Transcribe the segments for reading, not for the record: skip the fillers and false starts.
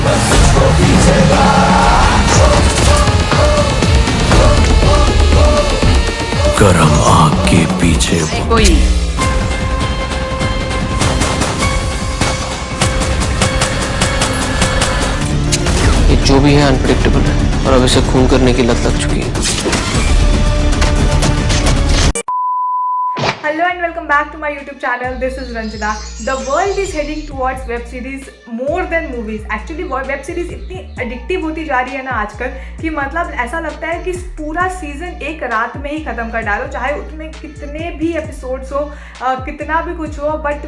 गरम आग के पीछे कोई ये जो भी है अनप्रेडिक्टेबल है और अब इसे खून करने की लत लग चुकी है। Hello and welcome back to my YouTube channel. This is Ranjana. The world is heading towards web series more than movies. Actually web series इतनी addictive होती जा रही है ना आजकल कि मतलब ऐसा लगता है कि पूरा सीजन एक रात में ही ख़त्म कर डालो, चाहे उसमें कितने भी एपिसोड्स हो, कितना भी कुछ हो, बट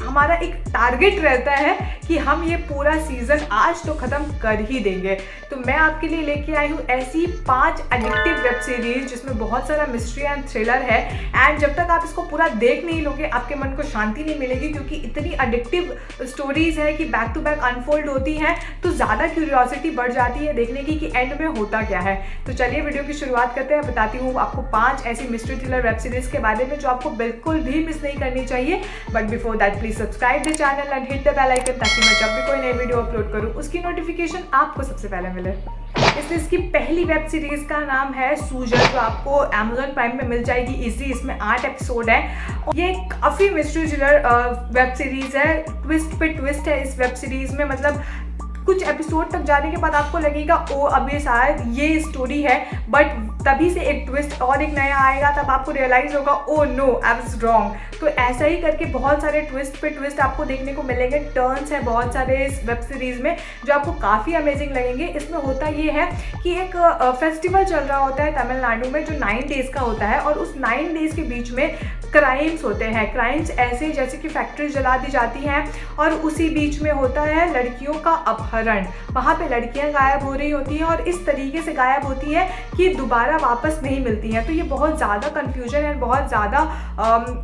हमारा एक टारगेट रहता है कि हम ये पूरा सीजन आज तो ख़त्म कर ही देंगे। तो मैं आपके लिए लेके आई हूँ ऐसी 5 एडिक्टिव वेब सीरीज जिसमें बहुत सारा मिस्ट्री एंड थ्रिलर है। एंड जब तक आप इसको पूरा देख नहीं लोगे आपके मन को शांति नहीं मिलेगी, क्योंकि इतनी एडिक्टिव स्टोरीज है कि बैक टू बैक अनफोल्ड होती हैं, तो ज़्यादा क्यूरियोसिटी बढ़ जाती है देखने की कि एंड में होता क्या है। तो चलिए वीडियो की शुरुआत करते हैं। बताती हूँ आपको 5 ऐसी मिस्ट्री थ्रिलर वेब सीरीज के बारे में जो आपको बिल्कुल भी मिस नहीं करनी चाहिए। But before that please subscribe the channel and hit the bell icon, ताकि मैं जब भी कोई नई वीडियो अपलोड करूँ उसकी नोटिफिकेशन आपको सबसे पहले मिले। इसलिए इसकी पहली वेब सीरीज का नाम है सूजर, जो आपको Amazon प्राइम में मिल जाएगी इजी। इसमें 8 एपिसोड है। ये काफ़ी मिस्ट्री थ्रिलर वेब सीरीज है। ट्विस्ट पे ट्विस्ट है इस वेब सीरीज में। मतलब कुछ एपिसोड तक जाने के बाद आपको लगेगा ओ अब ये शायद ये स्टोरी है, बट तभी से एक ट्विस्ट और एक नया आएगा, तब आपको रियलाइज होगा oh no I was wrong. तो ऐसा ही करके बहुत सारे ट्विस्ट पे ट्विस्ट आपको देखने को मिलेंगे। टर्न्स हैं बहुत सारे इस वेब सीरीज में जो आपको काफ़ी अमेजिंग लगेंगे। इसमें होता ये है कि एक फेस्टिवल चल रहा होता है तमिलनाडु में जो 9 डेज का होता है, और उस 9 डेज के बीच में क्राइम्स होते हैं। क्राइम्स ऐसे जैसे कि फैक्ट्रीज जला दी जाती हैं, और उसी बीच में होता है लड़कियों का अपहरण। वहाँ पे लड़कियाँ गायब हो रही होती हैं और इस तरीके से गायब होती हैं कि दोबारा वापस नहीं मिलती हैं। तो ये बहुत ज़्यादा कन्फ्यूजन है, बहुत ज़्यादा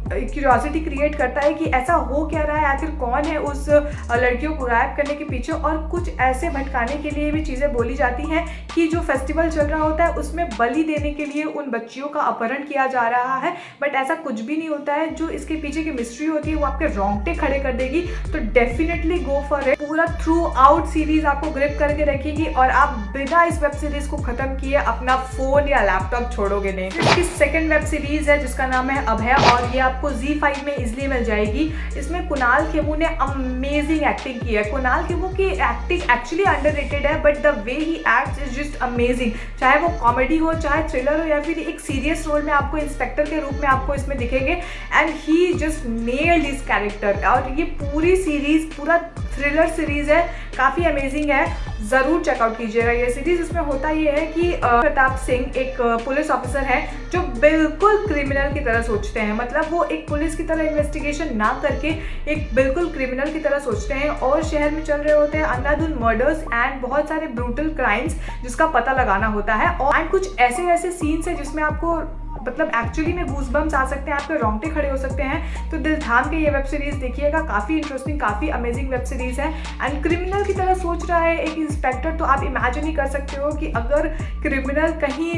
क्यूरियोसिटी क्रिएट करता है कि ऐसा हो क्या रहा है, आखिर कौन है उस लड़कियों को गायब करने के पीछे। और कुछ ऐसे भटकाने के लिए भी चीज़ें बोली जाती हैं कि जो फेस्टिवल चल रहा होता है उसमें बलि देने के लिए उन बच्चियों का अपहरण किया जा रहा है, बट ऐसा कुछ भी नहीं होता है। जो इसके पीछे की मिस्ट्री होती है वो आपके रोंगटे खड़े कर देगी। तो डेफिनेटली गो फॉर इट। पूरा थ्रू आउट सीरीज आपको ग्रिप करके रखेगी और आप बिना इस वेब सीरीज को खत्म किए अपना फोन या लैपटॉप छोड़ोगे नहीं। इसकी सेकंड वेब सीरीज है जिसका नाम है अभय, और ये आपको ZEE5 में इजिली मिल जाएगी। इसमें कुणाल खेमू ने अमेजिंग एक्टिंग की है। कुणाल खेमू की एक्टिंग एक्चुअली अंडररेटेड है, but the way he acts is just amazing. चाहे वो कॉमेडी हो, चाहे थ्रिलर हो, या फिर एक सीरियस रोल में आपको इंस्पेक्टर के रूप में आपको इसमें दिखेंगे, and he just nailed his character. और ये पूरी सीरीज पूरा थ्रिलर सीरीज है, काफ़ी अमेजिंग है, ज़रूर चेकआउट कीजिएगा ये सीरीज। इसमें होता ये है कि प्रताप सिंह एक पुलिस ऑफिसर है जो बिल्कुल क्रिमिनल की तरह सोचते हैं। मतलब वो एक पुलिस की तरह इन्वेस्टिगेशन ना करके एक बिल्कुल क्रिमिनल की तरह सोचते हैं, और शहर में चल रहे होते हैं अंधाधुंध मर्डर्स एंड बहुत सारे ब्रूटल क्राइम्स जिसका पता लगाना होता है। और कुछ ऐसे ऐसे सीन्स हैं जिसमें आपको मतलब एक्चुअली में गूज़बम्स आ सकते हैं, आपके रोंगटे खड़े हो सकते हैं। तो दिल थाम के ये वेब सीरीज देखिएगा, काफ़ी इंटरेस्टिंग, काफ़ी अमेजिंग वेब सीरीज है। एंड क्रिमिनल की तरह सोच रहा है एक इंस्पेक्टर, तो आप इमेजिन ही कर सकते हो कि अगर क्रिमिनल कहीं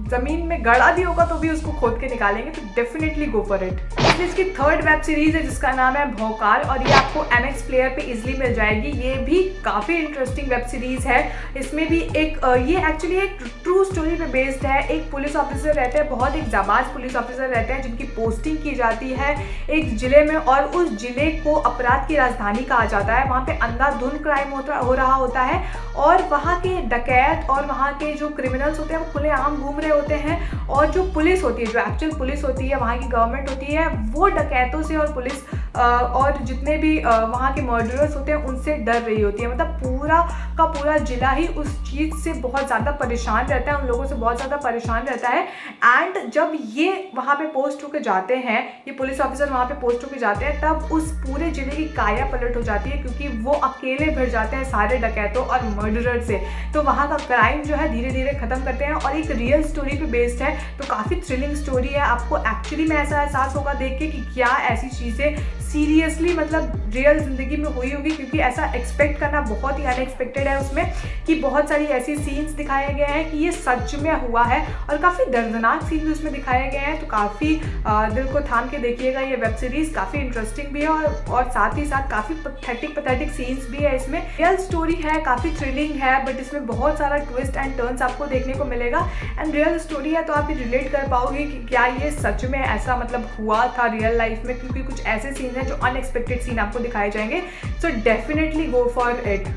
ज़मीन में गड़ा भी होगा तो भी उसको खोद के निकालेंगे। तो डेफिनेटली गो फॉर इट। इसकी थर्ड वेब सीरीज है जिसका नाम है भौकाल, और ये आपको MX प्लेयर पे इजिली मिल जाएगी। ये भी काफ़ी इंटरेस्टिंग वेब सीरीज है। इसमें भी एक ये एक्चुअली एक ट्रू स्टोरी पे बेस्ड है। एक पुलिस ऑफिसर रहते हैं, बहुत एक जाबाज पुलिस ऑफिसर रहते हैं जिनकी पोस्टिंग की जाती है एक ज़िले में, और उस ज़िले को अपराध की राजधानी कहा जाता है। वहाँ पे अंधाधुंध क्राइम हो रहा होता है, और वहाँ के डकैत और वहाँ के जो क्रिमिनल्स होते हैं वो खुलेआम घूम रहे होते हैं, और जो पुलिस होती है, जो एक्चुअल पुलिस होती है, वहाँ की गवर्नमेंट होती है, वो डकैतों से और पुलिस और जितने भी वहाँ के मर्डरर्स होते हैं उनसे डर रही होती है। मतलब पूरा का पूरा जिला ही उस चीज़ से बहुत ज़्यादा परेशान रहता है, उन लोगों से बहुत ज़्यादा परेशान रहता है। एंड जब ये वहाँ पे पोस्ट होकर जाते हैं, ये पुलिस ऑफिसर वहाँ पे पोस्ट होकर जाते हैं, तब उस पूरे जिले की काया पलट हो जाती है, क्योंकि वो अकेले भिड़ जाते हैं सारे डकैतों और मर्डरर से। तो वहाँ का क्राइम जो है धीरे धीरे ख़त्म करते हैं, और एक रियल स्टोरी पे बेस्ड है। तो काफ़ी थ्रिलिंग स्टोरी है। आपको एक्चुअली में ऐसा एहसास होगा देख के कि क्या ऐसी चीज़ें सीरियसली मतलब रियल ज़िंदगी में हुई होगी, क्योंकि ऐसा एक्सपेक्ट करना बहुत ही अनएक्सपेक्टेड है उसमें कि बहुत सारी ऐसी सीन्स दिखाए गए हैं कि ये सच में हुआ है और काफ़ी दर्दनाक सीन भी उसमें दिखाए गए हैं। तो काफ़ी दिल को थाम के देखिएगा, ये वेब सीरीज़ काफ़ी इंटरेस्टिंग भी है और साथ ही साथ काफ़ी पैथेटिक सीन्स भी है इसमें। रियल स्टोरी है, काफ़ी थ्रिलिंग है, बट इसमें बहुत सारा ट्विस्ट एंड टर्न्स आपको देखने को मिलेगा। एंड रियल स्टोरी है तो आप रिलेट कर पाओगे कि क्या ये सच में ऐसा मतलब हुआ था रियल लाइफ में, क्योंकि कुछ ऐसे सीन हैं जो अनएक्सपेक्टेड सीन आपको दिखाए जाएंगे। So definitely go for it.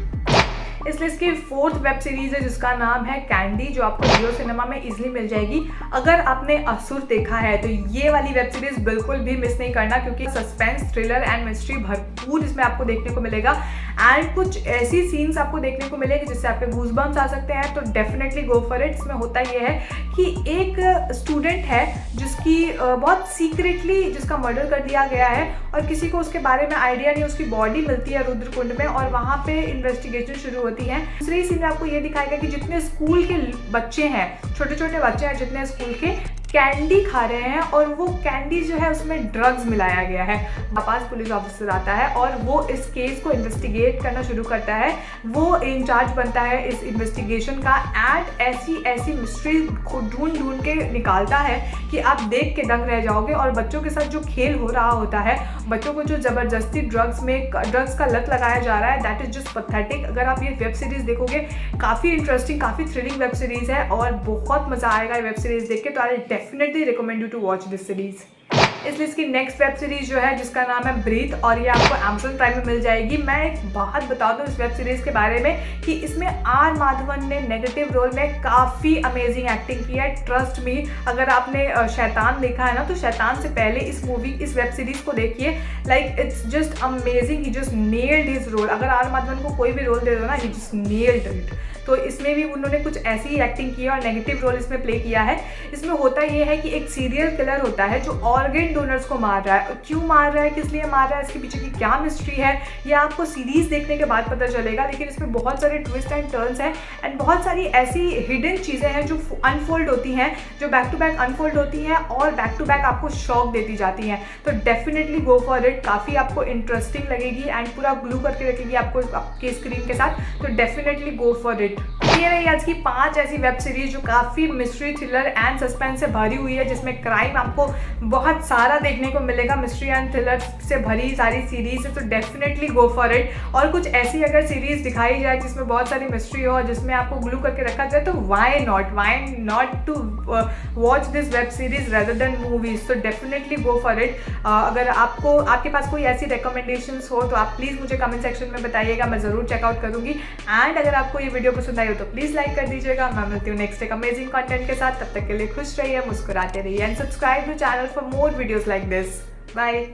इसलिए इसकी 4th वेब सीरीज़ है जिसका नाम है कैंडी, जो आपको जियो सिनेमा में इजीली मिल जाएगी। अगर आपने असुर देखा है तो ये वाली वेब सीरीज़ बिल्कुल भी मिस नहीं करना, क्योंकि सस्पेंस, थ्रिलर एंड मिस्ट्री भरपूर इसमें आपको देखने को मिलेगा। एंड कुछ ऐसी सीन्स आपको देखने को मिलेगी जिससे आपके गूज़बम्स आ सकते हैं। तो डेफिनेटली गो फॉर इट। इसमें होता ये है कि एक स्टूडेंट है जिसकी बहुत सीक्रेटली जिसका मर्डर कर दिया गया है और किसी को उसके बारे में आइडिया नहीं। उसकी बॉडी मिलती है रुद्रकुंड में और वहाँ पे इन्वेस्टिगेशन शुरू होती है। दूसरी सीन में आपको ये दिखाएगा कि जितने स्कूल के बच्चे हैं, छोटे छोटे बच्चे हैं जितने स्कूल के, कैंडी खा रहे हैं और वो कैंडी जो है उसमें ड्रग्स मिलाया गया है। पास पुलिस ऑफिसर आता है और वो इस केस को इन्वेस्टिगेट करना शुरू करता है। वो इंचार्ज बनता है इस इन्वेस्टिगेशन का एंड ऐसी मिस्ट्री को ढूंढ के निकालता है कि आप देख के दंग रह जाओगे। और बच्चों के साथ जो खेल हो रहा होता है, बच्चों को जो ज़बरदस्ती ड्रग्स का लत लगाया जा रहा है, दैट इज़ जस्ट पैथेटिक। अगर आप ये वेब सीरीज़ देखोगे, काफ़ी इंटरेस्टिंग, काफ़ी थ्रिलिंग वेब सीरीज़ है और बहुत मज़ा आएगा ये वेब सीरीज़ देख के। तो I definitely recommend you to watch this series. इसलिए इसकी नेक्स्ट वेब सीरीज जो है जिसका नाम है ब्रीथ, और ये आपको Amazon प्राइम में मिल जाएगी। मैं एक बात बता दूं इस वेब सीरीज़ के बारे में कि इसमें आर माधवन ने नेगेटिव रोल में काफ़ी अमेजिंग एक्टिंग की है। ट्रस्ट मी, अगर आपने शैतान देखा है ना, तो शैतान से पहले इस वेब सीरीज़ को देखिए। Like it's just amazing, he just nailed his role. अगर आर माधवन को कोई भी रोल दे दो ना, ही जस्ट नेल्ड इट। तो इसमें भी उन्होंने कुछ ऐसी ही एक्टिंग की है और नेगेटिव रोल इसमें प्ले किया है। इसमें होता ये है कि एक सीरियल किलर होता है जो ऑर्गन डोनर्स को मार रहा है। क्यों मार रहा है, किस लिए मार रहा है, इसके पीछे की क्या मिस्ट्री है, ये आपको सीरीज़ देखने के बाद पता चलेगा। लेकिन इसमें बहुत सारे ट्विस्ट एंड टर्न्स हैं एंड बहुत सारी ऐसी हिडन चीज़ें हैं जो अनफोल्ड होती हैं, जो बैक टू बैक अनफोल्ड होती हैं और बैक टू बैक आपको शॉक देती जाती हैं। तो डेफिनेटली गो फॉर इट। काफ़ी आपको इंटरेस्टिंग लगेगी एंड पूरा ग्लू करके रखेगी आपको आपके स्क्रीन के साथ। तो डेफिनेटली गो फॉर इट। ये रही आज की 5 ऐसी वेब सीरीज जो काफ़ी मिस्ट्री, थ्रिलर एंड सस्पेंस से भरी हुई है, जिसमें क्राइम आपको बहुत सारा देखने को मिलेगा। मिस्ट्री एंड थ्रिलर से भरी सारी सीरीज है, तो डेफिनेटली गो फॉर इट। और कुछ ऐसी अगर सीरीज दिखाई जाए जिसमें बहुत सारी मिस्ट्री हो और जिसमें आपको ग्लू करके रखा जाए, तो why not to watch this web series rather than movies. तो डेफिनेटली गो फॉर इट। अगर आपके पास कोई ऐसी रिकमेंडेशंस हो तो आप प्लीज़ मुझे कमेंट सेक्शन में बताइएगा, मैं ज़रूर चेकआउट करूँगी। एंड अगर आपको ये वीडियो पसंद आई हो तो प्लीज़ लाइक कर दीजिएगा। मैं मिलती हूँ नेक्स्ट एक अमेजिंग कंटेंट के साथ। तब तक के लिए खुश रहिए, मुस्कुराते रहिए and subscribe to channel for more videos like this. Bye.